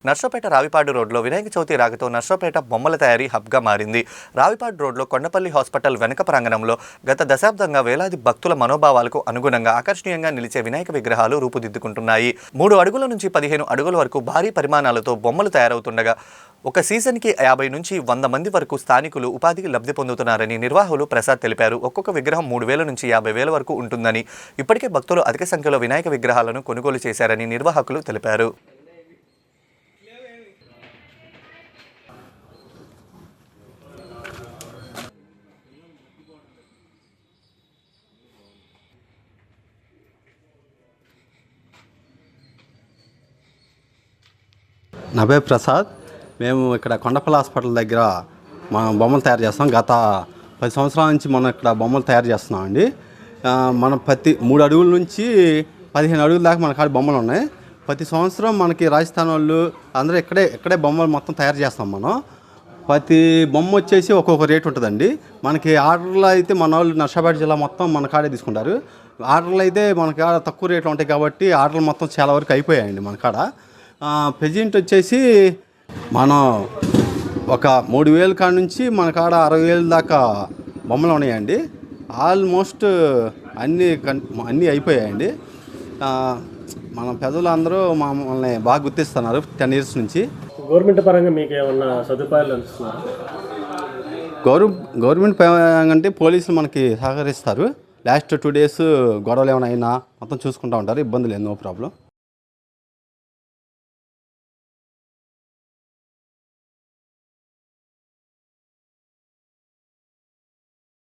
నర్సోపేట రావిపాడు రోడ్లో వినాయక చవితి రాకతో నర్సోపేట బొమ్మల తయారీ హబ్గా మారింది. రావిపాడు రోడ్లో కొండపల్లి హాస్పిటల్ వెనక ప్రాంగణంలో గత దశాబ్దంగా వేలాది భక్తుల మనోభావాలకు అనుగుణంగా ఆకర్షణీయంగా నిలిచే వినాయక విగ్రహాలు రూపుదిద్దుకుంటున్నాయి. 3 అడుగుల నుంచి 15 అడుగుల వరకు భారీ పరిమాణాలతో బొమ్మలు తయారవుతుండగా ఒక సీజన్కి 50 నుంచి 100 మంది వరకు స్థానికులు ఉపాధికి లబ్ధి పొందుతున్నారని నిర్వాహకులు ప్రసాద్ తెలిపారు. ఒక్కొక్క విగ్రహం 3,000 నుంచి 50,000 వరకు ఉంటుందని, ఇప్పటికే భక్తులు అధిక సంఖ్యలో వినాయక విగ్రహాలను కొనుగోలు చేశారని నిర్వాహకులు తెలిపారు. నా పేరు ప్రసాద్. మేము ఇక్కడ కొండపల్లి హాస్పిటల్ దగ్గర మనం బొమ్మలు తయారు చేస్తాం. గత 10 సంవత్సరాల నుంచి మనం ఇక్కడ బొమ్మలు తయారు చేస్తున్నామండి. మనం ప్రతి 3 అడుగుల నుంచి 15 అడుగుల దాకా మన కాడ బొమ్మలు ఉన్నాయి. ప్రతి సంవత్సరం మనకి రాజస్థాన్ వాళ్ళు అందరూ ఇక్కడే బొమ్మలు మొత్తం తయారు చేస్తాం. మనం ప్రతి బొమ్మ వచ్చేసి ఒక్కొక్క రేట్ ఉంటుందండి. మనకి ఆర్డర్లు అయితే మన వాళ్ళు నర్సాపేట జిల్లా మొత్తం మన కాడే తీసుకుంటారు. ఆర్డర్లు అయితే మన కాడ తక్కువ రేట్లు ఉంటాయి కాబట్టి ఆర్డర్లు మొత్తం చాలా వరకు అయిపోయాయండి మన కాడ. ప్రెజెంట్ వచ్చేసి మనం ఒక 3,000 కాడ నుంచి మన కాడ 60,000 దాకా బొమ్మలు ఉన్నాయండి. ఆల్మోస్ట్ అన్నీ అయిపోయాయండి. మన పెద్దలందరూ మమ్మల్ని బాగా గుర్తిస్తున్నారు 10 ఇయర్స్ నుంచి. గవర్నమెంట్ పరంగా మీకు ఏమన్నా సదుపాయాలు అందిస్తున్నారు? గవర్నమెంట్ పరంగా అంటే పోలీసులు మనకి సహకరిస్తారు. లాస్ట్ 2 డేస్ గొడవలు ఏమైనా అయినా మొత్తం చూసుకుంటూ ఉంటారు. ఇబ్బంది లేదు, నో ప్రాబ్లం.